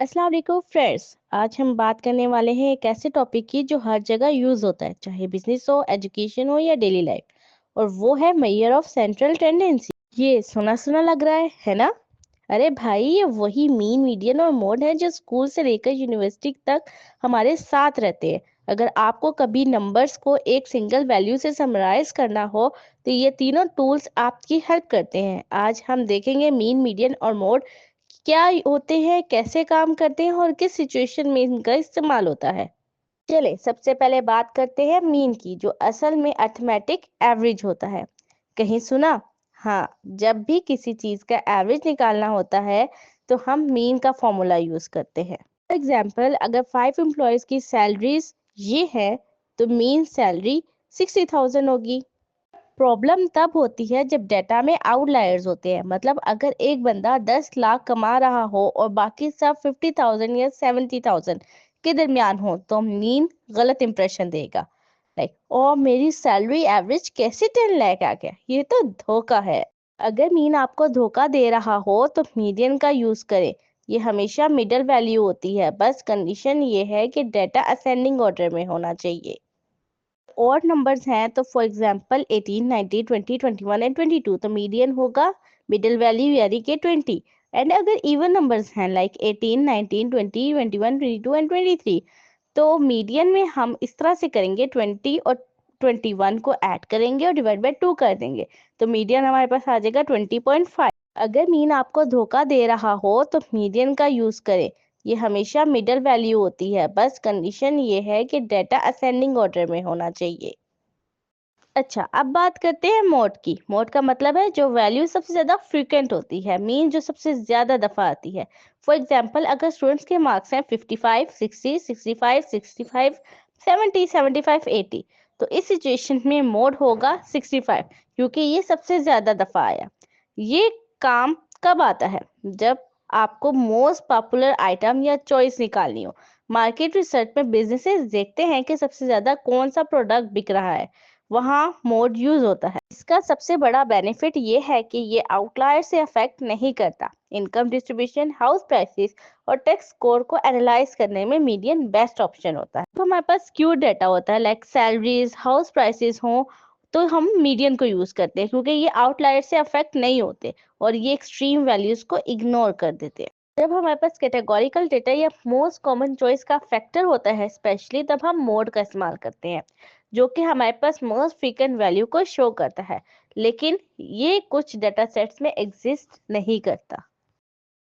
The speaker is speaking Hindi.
अस्सलाम वालेकुम फ्रेंड्स। आज हम बात करने वाले हैं एक ऐसे टॉपिक की जो हर जगह यूज होता है, चाहे बिजनेस हो, एजुकेशन हो या डेली लाइफ। और वो है मेजर ऑफ सेंट्रल टेंडेंसी। ये सुना सुना लग रहा है ना? अरे भाई, ये वही मीन, मीडियन और मोड है जो स्कूल से लेकर यूनिवर्सिटी तक हमारे साथ रहते हैं। अगर आपको कभी नंबर्स को एक सिंगल वैल्यू से समराइज करना हो तो ये तीनों टूल्स आपकी हेल्प करते हैं। आज हम देखेंगे मीन, मीडियन और मोड क्या होते हैं, कैसे काम करते हैं और किस सिचुएशन में इनका इस्तेमाल होता है। चले सबसे पहले बात करते हैं मीन की, जो असल में अर्थमेटिक एवरेज होता है। कहीं सुना? हाँ, जब भी किसी चीज का एवरेज निकालना होता है तो हम मीन का फॉर्मूला यूज करते हैं। फॉर एग्जाम्पल, अगर 5 एम्प्लॉयज की सैलरीज ये है तो मीन सैलरी 60,000 होगी। प्रॉब्लम तब होती है जब डेटा में आउटलायर्स होते हैं। मतलब अगर एक बंदा 10 लाख कमा रहा हो और बाकी सब 50,000 या 70,000 के दरमियान हो तो मीन गलत इंप्रेशन देगा। लाइक, और मेरी सैलरी एवरेज कैसे 10 लाख आ गया, ये तो धोखा है। अगर मीन आपको धोखा दे रहा हो तो मीडियन का यूज करें। ये हमेशा मिडल वैल्यू होती है, बस कंडीशन ये है कि डेटा असेंडिंग ऑर्डर में होना चाहिए। और नंबर्स हैं तो फॉर एग्जांपल 18, 19, 20, 21 एंड 22, तो मीडियन होगा मिडिल वैल्यू यानी कि 20। एंड अगर इवन नंबर्स हैं लाइक 18, 19, 20, 21, 22 एंड 23, तो मीडियन में हम इस तरह से करेंगे, 20 और 21 को ऐड करेंगे और डिवाइड बाय 2 कर देंगे, तो मीडियन हमारे पास आ जाएगा 20.5। अगर मीन आपको धोखा दे रहा हो तो मीडियन का यूज करें। ये हमेशा मिडल वैल्यू होती है, बस कंडीशन ये है कि डेटा असेंडिंग ऑर्डर में होना चाहिए। अच्छा, अब बात करते हैं मोड की। मोड का मतलब है जो वैल्यू सबसे ज्यादा फ्रीक्वेंट होती है, मीन जो सबसे ज्यादा दफा आती है। फॉर एग्जांपल, अगर स्टूडेंट्स के मार्क्स हैं 55, 60, 65, 65, 70, 75, 80, तो इस सिचुएशन में मोड होगा 65, क्योंकि ये सबसे ज्यादा दफा आया। ये काम कब आता है? जब आपको मोस्ट पॉपुलर आइटम या चॉइस निकालनी हो। मार्केट रिसर्च में बिजनेसेस देखते हैं कि सबसे ज्यादा कौन सा प्रोडक्ट बिक रहा है, वहाँ मोड यूज होता है। इसका सबसे बड़ा बेनिफिट ये है कि ये आउटलायर से अफेक्ट नहीं करता। इनकम डिस्ट्रीब्यूशन, हाउस प्राइसेस और टैक्स स्कोर को एनालाइज करने में मीडियन बेस्ट ऑप्शन होता है। तो हमारे पास स्क्यूड डेटा होता है लाइक सैलरीज, हाउस प्राइसेस हो, तो हम मीडियन को यूज करते हैं क्योंकि ये आउटलायर से अफेक्ट नहीं होते और ये एक्सट्रीम वैल्यूज को इग्नोर कर देते हैं। जब हमारे पास कैटेगोरिकल डेटा या मोस्ट कॉमन चॉइस का फैक्टर होता है स्पेशली, तब हम मोड का इस्तेमाल करते हैं, जो कि हमारे पास मोस्ट फ्रीक्वेंट वैल्यू को शो करता है, लेकिन ये कुछ डेटा सेट्स में एग्जिस्ट नहीं करता।